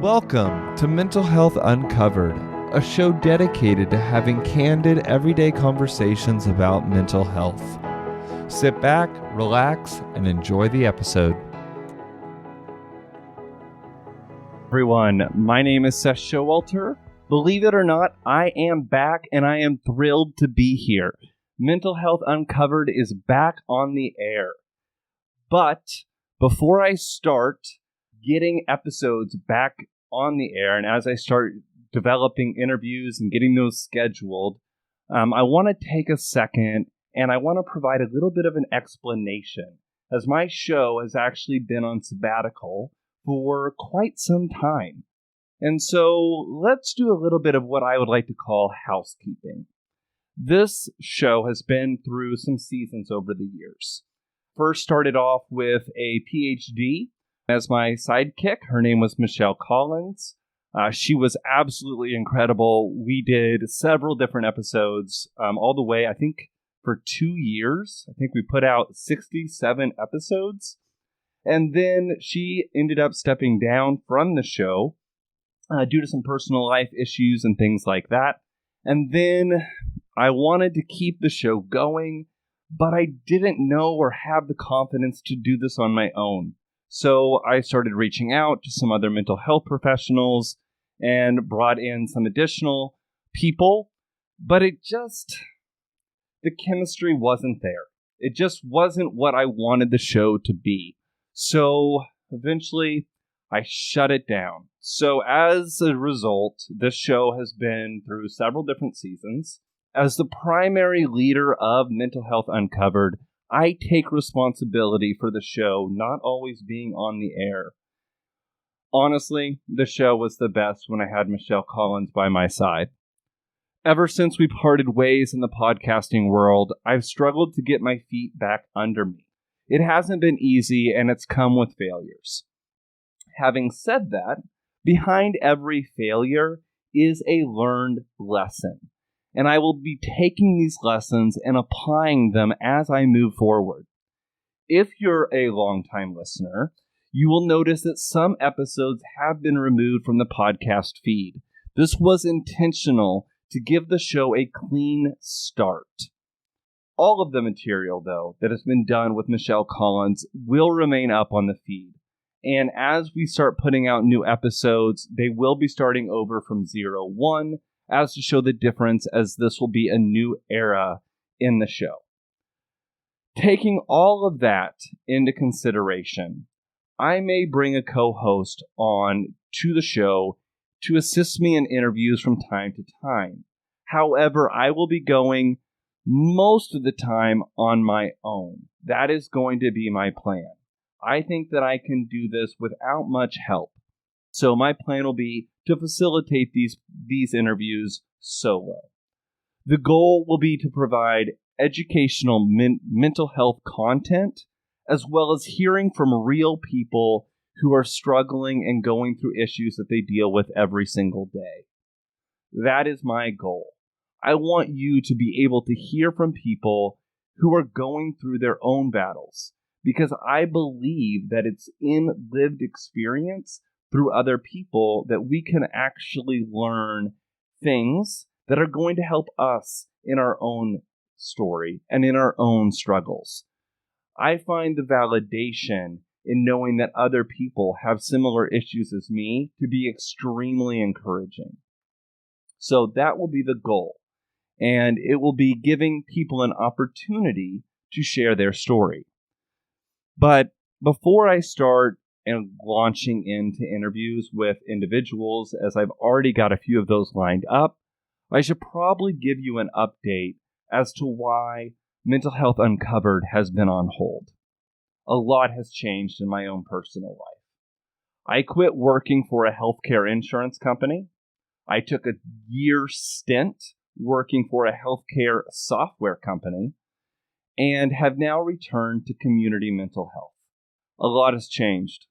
Welcome to Mental Health Uncovered, a show dedicated to having candid, everyday conversations about mental health. Sit back, relax, and enjoy the episode. Everyone, my name is Seth Showalter. Believe it or not, I am back and I am thrilled to be here. Mental Health Uncovered is back on the air. But before I start getting episodes back on the air, and as I start developing interviews and getting those scheduled, I want to take a second and I want to provide a little bit of an explanation, as my show has actually been on sabbatical for quite some time. And so let's do a little bit of what I would like to call housekeeping. This show has been through some seasons over the years. First started off with a PhD as my sidekick. Her name was Michelle Collins. She was absolutely incredible. We did several different episodes all the way, I think, for 2 years. I think we put out 67 episodes. And then she ended up stepping down from the show due to some personal life issues and things like that. And then I wanted to keep the show going, but I didn't know or have the confidence to do this on my own. So I started reaching out to some other mental health professionals and brought in some additional people, but the chemistry wasn't there. It just wasn't what I wanted the show to be. So eventually I shut it down. So as a result, this show has been through several different seasons. As the primary leader of Mental Health Uncovered, I take responsibility for the show not always being on the air. Honestly, the show was the best when I had Michelle Collins by my side. Ever since we parted ways in the podcasting world, I've struggled to get my feet back under me. It hasn't been easy, and it's come with failures. Having said that, behind every failure is a learned lesson. And I will be taking these lessons and applying them as I move forward. If you're a longtime listener, you will notice that some episodes have been removed from the podcast feed. This was intentional to give the show a clean start. All of the material, though, that has been done with Michelle Collins will remain up on the feed. And as we start putting out new episodes, they will be starting over from 01, as to show the difference, as this will be a new era in the show. Taking all of that into consideration, I may bring a co-host on to the show to assist me in interviews from time to time. However, I will be going most of the time on my own. That is going to be my plan. I think that I can do this without much help. So my plan will be to facilitate these interviews solo. The goal will be to provide educational mental health content, as well as hearing from real people who are struggling and going through issues that they deal with every single day. That is my goal. I want you to be able to hear from people who are going through their own battles, because I believe that it's in lived experience through other people that we can actually learn things that are going to help us in our own story and in our own struggles. I find the validation in knowing that other people have similar issues as me to be extremely encouraging. So that will be the goal. And it will be giving people an opportunity to share their story. But before I start and launching into interviews with individuals, as I've already got a few of those lined up, I should probably give you an update as to why Mental Health Uncovered has been on hold. A lot has changed in my own personal life. I quit working for a healthcare insurance company. I took a year stint working for a healthcare software company and have now returned to community mental health. A lot has changed.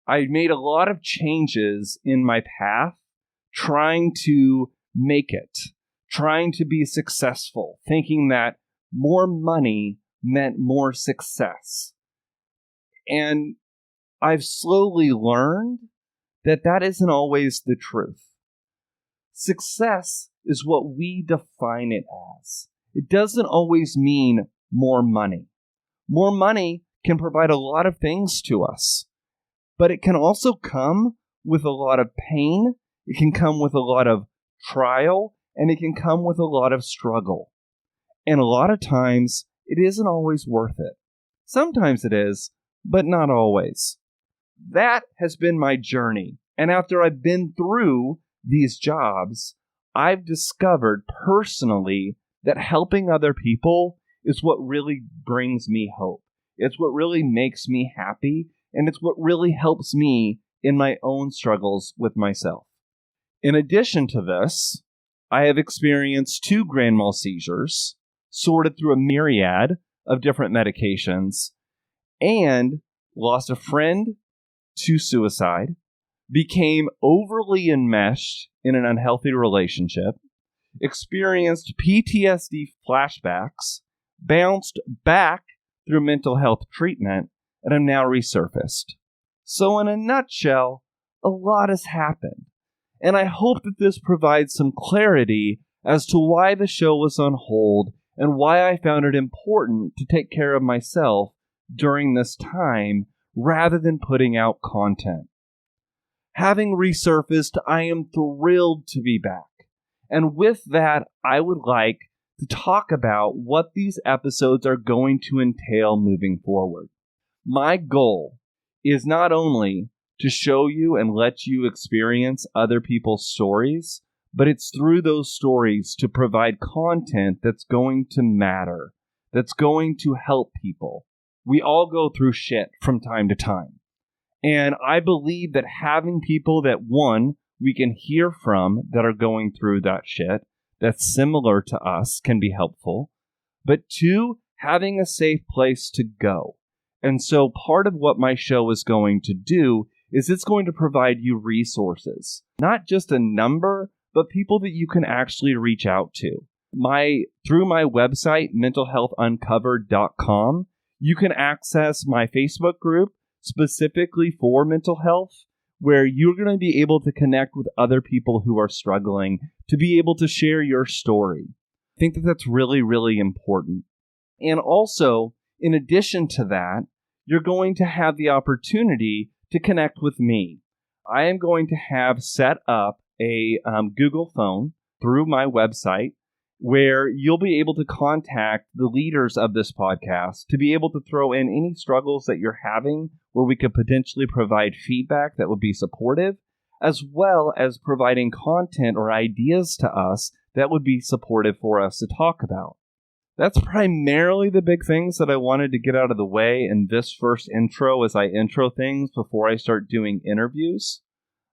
I made a lot of changes in my path, trying to make it, trying to be successful, thinking that more money meant more success. And I've slowly learned that isn't always the truth. Success is what we define it as. It doesn't always mean more money. More money can provide a lot of things to us, but it can also come with a lot of pain. It can come with a lot of trial, and it can come with a lot of struggle. And a lot of times, it isn't always worth it. Sometimes it is, but not always. That has been my journey. And after I've been through these jobs, I've discovered personally that helping other people is what really brings me hope. It's what really makes me happy, and it's what really helps me in my own struggles with myself. In addition to this, I have experienced 2 grand mal seizures, sorted through a myriad of different medications, and lost a friend to suicide, became overly enmeshed in an unhealthy relationship, experienced PTSD flashbacks, bounced back through mental health treatment, and am now resurfaced. So in a nutshell, a lot has happened. And I hope that this provides some clarity as to why the show was on hold and why I found it important to take care of myself during this time rather than putting out content. Having resurfaced, I am thrilled to be back. And with that, I would like to talk about what these episodes are going to entail moving forward. My goal is not only to show you and let you experience other people's stories, but it's through those stories to provide content that's going to matter, that's going to help people. We all go through shit from time to time. And I believe that having people that, one, we can hear from that are going through that shit that's similar to us can be helpful. But 2, having a safe place to go. And so part of what my show is going to do is it's going to provide you resources, not just a number, but people that you can actually reach out to. Through my website, mentalhealthuncovered.com, you can access my Facebook group specifically for mental health, where you're going to be able to connect with other people who are struggling, to be able to share your story. I think that that's really, really important. And also, in addition to that, you're going to have the opportunity to connect with me. I am going to have set up a Google phone through my website where you'll be able to contact the leaders of this podcast to be able to throw in any struggles that you're having where we could potentially provide feedback that would be supportive, as well as providing content or ideas to us that would be supportive for us to talk about. That's primarily the big things that I wanted to get out of the way in this first intro as I intro things before I start doing interviews.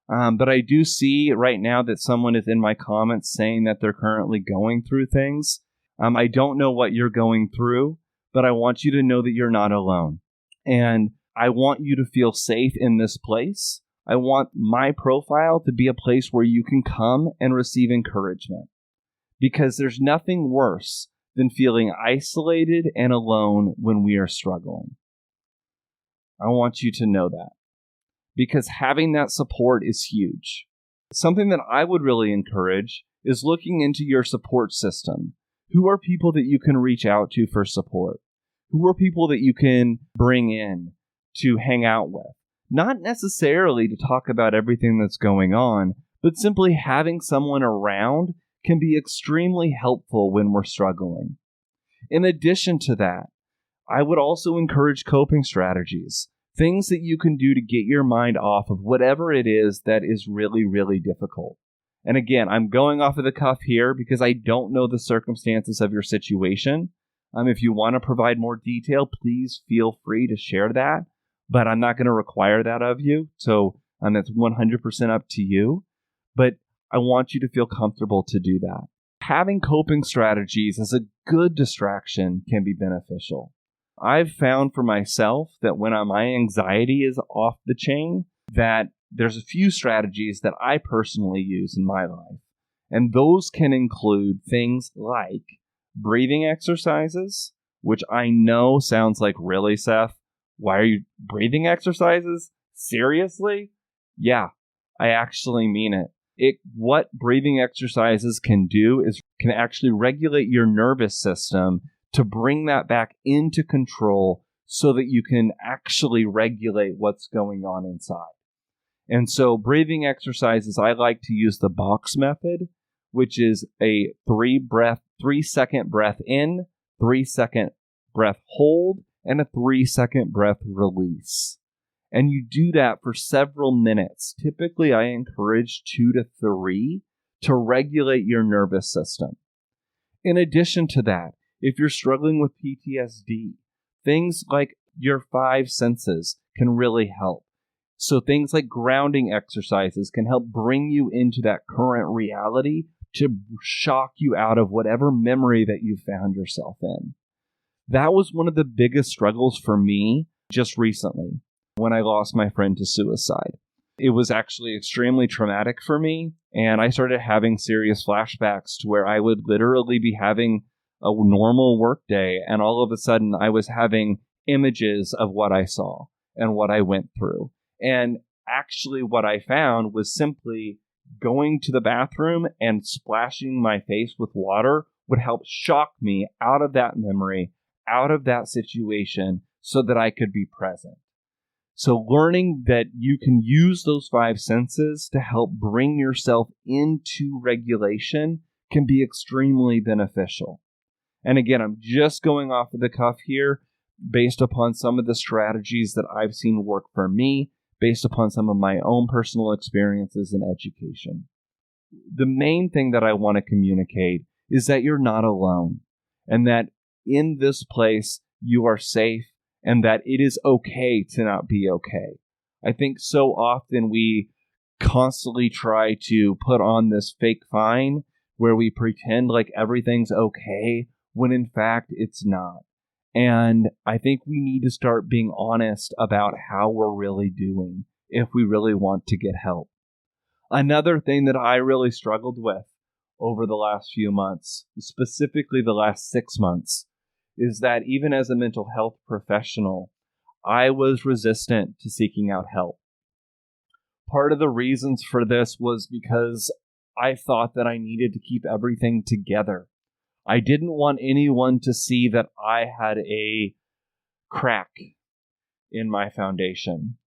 But I do see right now that someone is in my comments saying that they're currently going through things. I don't know what you're going through, but I want you to know that you're not alone. And I want you to feel safe in this place. I want my profile to be a place where you can come and receive encouragement. Because there's nothing worse than feeling isolated and alone when we are struggling. I want you to know that. Because having that support is huge. Something that I would really encourage is looking into your support system. Who are people that you can reach out to for support? Who are people that you can bring in to hang out with? Not necessarily to talk about everything that's going on, but simply having someone around can be extremely helpful when we're struggling. In addition to that, I would also encourage coping strategies. Things that you can do to get your mind off of whatever it is that is really, really difficult. And again, I'm going off of the cuff here because I don't know the circumstances of your situation. If you want to provide more detail, please feel free to share that. But I'm not going to require that of you. So that's 100% up to you. But I want you to feel comfortable to do that. Having coping strategies as a good distraction can be beneficial. I've found for myself that when my anxiety is off the chain, that there's a few strategies that I personally use in my life. And those can include things like breathing exercises, which I know sounds like, really, Seth? Why are you breathing exercises? Seriously? Yeah. I actually mean it. What breathing exercises can do is can actually regulate your nervous system to bring that back into control so that you can actually regulate what's going on inside. And so breathing exercises, I like to use the box method, which is a 3-second breath in, 3-second breath hold, and a 3-second breath release. And you do that for several minutes. Typically, I encourage 2 to 3 to regulate your nervous system. In addition to that, if you're struggling with PTSD, things like your 5 senses can really help. So things like grounding exercises can help bring you into that current reality to shock you out of whatever memory that you found yourself in. That was one of the biggest struggles for me just recently when I lost my friend to suicide. It was actually extremely traumatic for me, and I started having serious flashbacks to where I would literally be having a normal work day, and all of a sudden I was having images of what I saw and what I went through. And actually what I found was simply going to the bathroom and splashing my face with water would help shock me out of that memory, out of that situation, so that I could be present. So learning that you can use those 5 senses to help bring yourself into regulation can be extremely beneficial. And again, I'm just going off of the cuff here based upon some of the strategies that I've seen work for me, based upon some of my own personal experiences in education. The main thing that I want to communicate is that you're not alone, and that in this place you are safe, and that it is okay to not be okay. I think so often we constantly try to put on this fake fine where we pretend like everything's okay when in fact it's not. And I think we need to start being honest about how we're really doing if we really want to get help. Another thing that I really struggled with over the last few months, specifically the last 6 months, is that even as a mental health professional, I was resistant to seeking out help. Part of the reasons for this was because I thought that I needed to keep everything together. I didn't want anyone to see that I had a crack in my foundation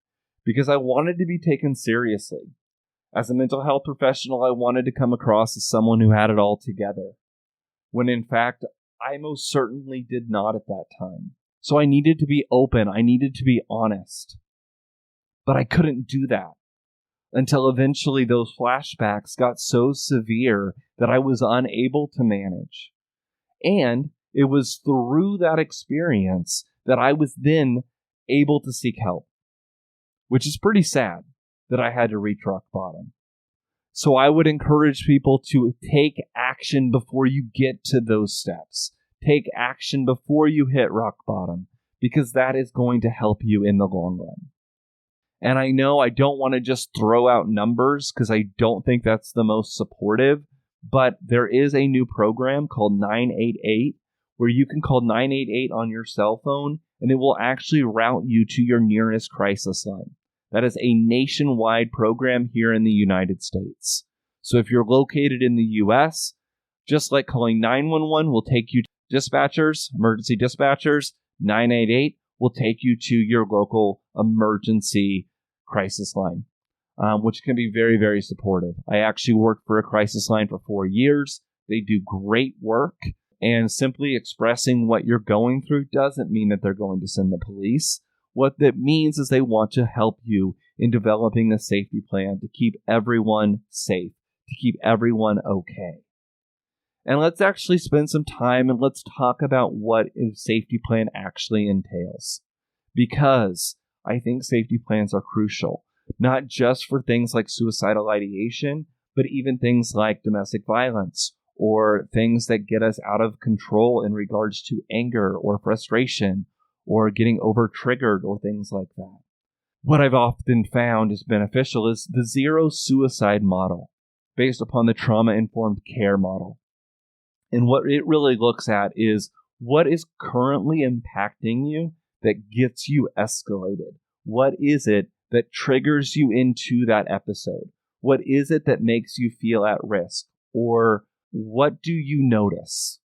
because I wanted to be taken seriously. As a mental health professional, I wanted to come across as someone who had it all together, when in fact, I most certainly did not at that time. So I needed to be open. I needed to be honest. But I couldn't do that until eventually those flashbacks got so severe that I was unable to manage. And it was through that experience that I was then able to seek help, which is pretty sad that I had to reach rock bottom. So I would encourage people to take action before you get to those steps. Take action before you hit rock bottom, because that is going to help you in the long run. And I know I don't want to just throw out numbers because I don't think that's the most supportive, but there is a new program called 988 where you can call 988 on your cell phone and it will actually route you to your nearest crisis line. That is a nationwide program here in the United States. So if you're located in the US, just like calling 911 will take you to dispatchers, emergency dispatchers, 988 will take you to your local emergency crisis line, which can be very, very supportive. I actually worked for a crisis line for 4 years. They do great work, and simply expressing what you're going through doesn't mean that they're going to send the police. What that means is they want to help you in developing a safety plan to keep everyone safe, to keep everyone okay. And let's actually spend some time and let's talk about what a safety plan actually entails. Because I think safety plans are crucial, not just for things like suicidal ideation, but even things like domestic violence or things that get us out of control in regards to anger or frustration or getting over-triggered or things like that. What I've often found is beneficial is the zero suicide model based upon the trauma-informed care model. And what it really looks at is what is currently impacting you that gets you escalated. What is it that triggers you into that episode? What is it that makes you feel at risk? Or what do you notice?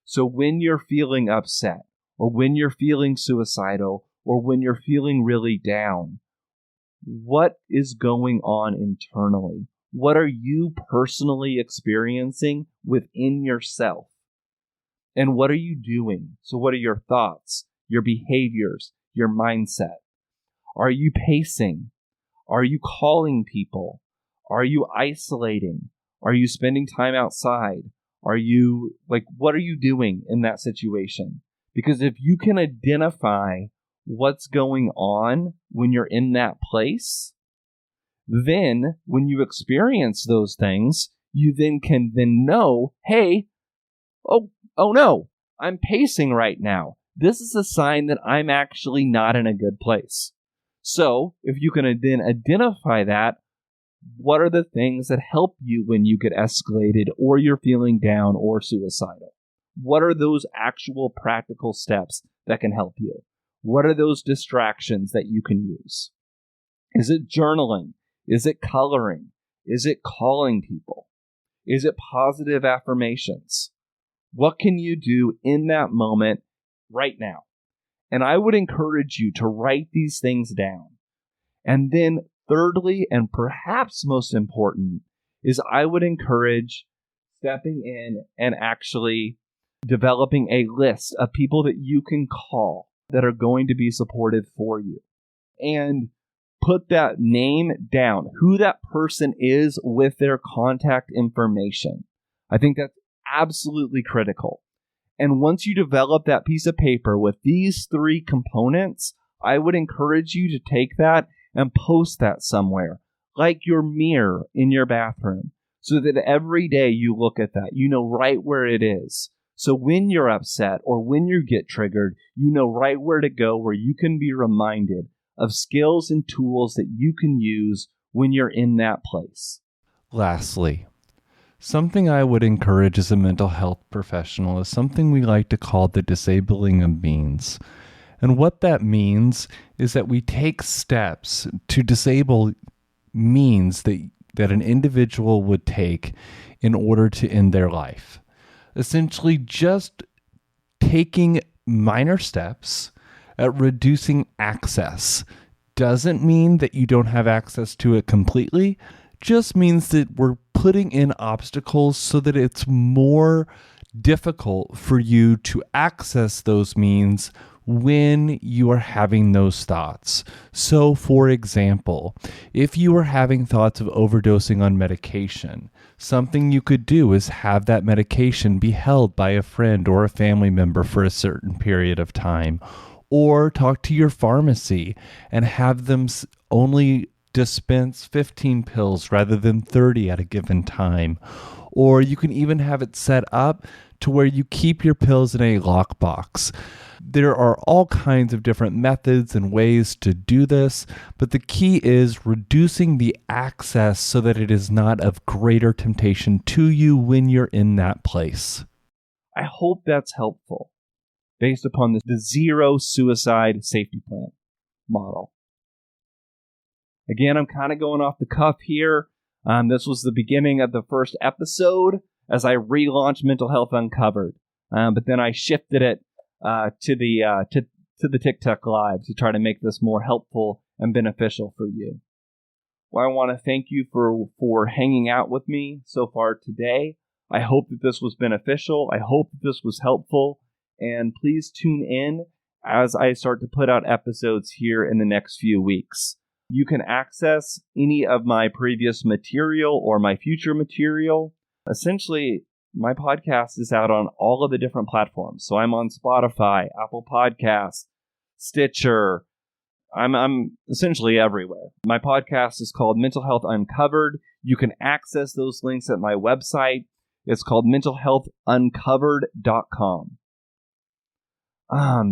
So when you're feeling upset, or when you're feeling suicidal, or when you're feeling really down, what is going on internally? What are you personally experiencing within yourself? And what are you doing? So what are your thoughts, your behaviors, your mindset? Are you pacing? Are you calling people? Are you isolating? Are you spending time outside? What are you doing in that situation? Because if you can identify what's going on when you're in that place, then when you experience those things, you then can know, hey, oh no, I'm pacing right now. This is a sign that I'm actually not in a good place. So if you can then identify that, what are the things that help you when you get escalated or you're feeling down or suicidal? What are those actual practical steps that can help you? What are those distractions that you can use? Is it journaling? Is it coloring? Is it calling people? Is it positive affirmations? What can you do in that moment right now? And I would encourage you to write these things down. And then thirdly, and perhaps most important, is I would encourage stepping in and actually developing a list of people that you can call that are going to be supportive for you. And put that name down, who that person is with their contact information. I think that's absolutely critical. And once you develop that piece of paper with these 3 components, I would encourage you to take that and post that somewhere, like your mirror in your bathroom, so that every day you look at that, you know right where it is. So when you're upset or when you get triggered, you know right where to go, where you can be reminded of skills and tools that you can use when you're in that place. Lastly, something I would encourage as a mental health professional is something we like to call the disabling of means. And what that means is that we take steps to disable means that an individual would take in order to end their life. Essentially, just taking minor steps at reducing access doesn't mean that you don't have access to it completely, just means that we're putting in obstacles so that it's more difficult for you to access those means when you are having those thoughts. So, for example, if you are having thoughts of overdosing on medication, something you could do is have that medication be held by a friend or a family member for a certain period of time, or talk to your pharmacy and have them only dispense 15 pills rather than 30 at a given time. Or you can even have it set up to where you keep your pills in a lockbox. There are all kinds of different methods and ways to do this, but the key is reducing the access so that it is not of greater temptation to you when you're in that place. I hope that's helpful based upon the zero suicide safety plan model. Again, I'm kind of going off the cuff here. This was the beginning of the first episode as I relaunched Mental Health Uncovered, but then I shifted it to the TikTok Live to try to make this more helpful and beneficial for you. Well, I want to thank you for hanging out with me so far today. I hope that this was beneficial. I hope that this was helpful. And please tune in as I start to put out episodes here in the next few weeks. You can access any of my previous material or my future material. Essentially, my podcast is out on all of the different platforms. So I'm on Spotify, Apple Podcasts, Stitcher. I'm essentially everywhere. My podcast is called Mental Health Uncovered. You can access those links at my website. It's called mentalhealthuncovered.com.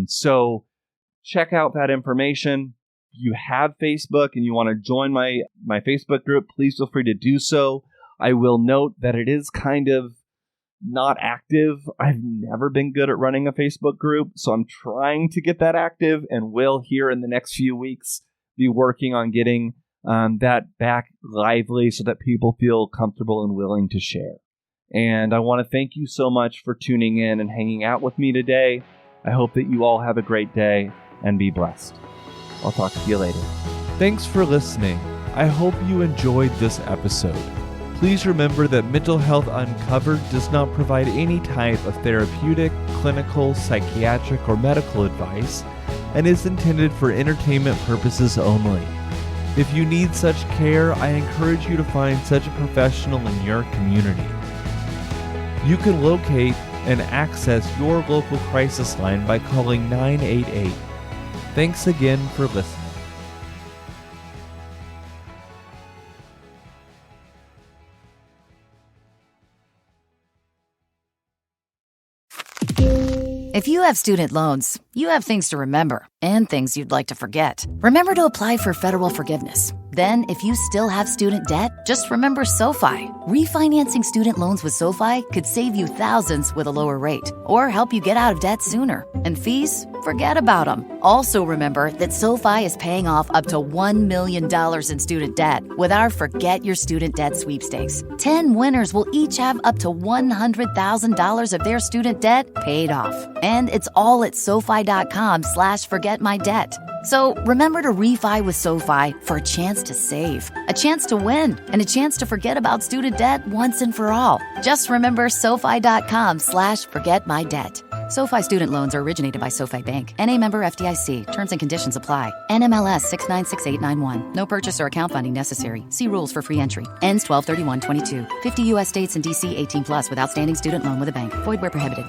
So check out that information. If you have Facebook and you want to join my Facebook group, please feel free to do so. I will note that it is kind of not active. I've never been good at running a Facebook group, so I'm trying to get that active and will here in the next few weeks be working on getting that back lively so that people feel comfortable and willing to share. And I want to thank you so much for tuning in and hanging out with me today. I hope that you all have a great day and be blessed. I'll talk to you later. Thanks for listening. I hope you enjoyed this episode. Please remember that Mental Health Uncovered does not provide any type of therapeutic, clinical, psychiatric, or medical advice and is intended for entertainment purposes only. If you need such care, I encourage you to find such a professional in your community. You can locate and access your local crisis line by calling 988. Thanks again for listening. If you have student loans, you have things to remember and things you'd like to forget. Remember to apply for federal forgiveness. Then, if you still have student debt, just remember SoFi. Refinancing student loans with SoFi could save you thousands with a lower rate or help you get out of debt sooner. And fees? Forget about them. Also remember that SoFi is paying off up to $1 million in student debt with our Forget Your Student Debt sweepstakes. 10 winners will each have up to $100,000 of their student debt paid off. And it's all at SoFi.com/forgetmydebt. So remember to refi with SoFi for a chance to save, a chance to win, and a chance to forget about student debt once and for all. Just remember SoFi.com/forgetmydebt. SoFi student loans are originated by SoFi Bank. NA member FDIC. Terms and conditions apply. NMLS 696891. No purchase or account funding necessary. See rules for free entry. Ends 12/31/22. 50 U.S. states and D.C. 18 plus with outstanding student loan with a bank. Void where prohibited.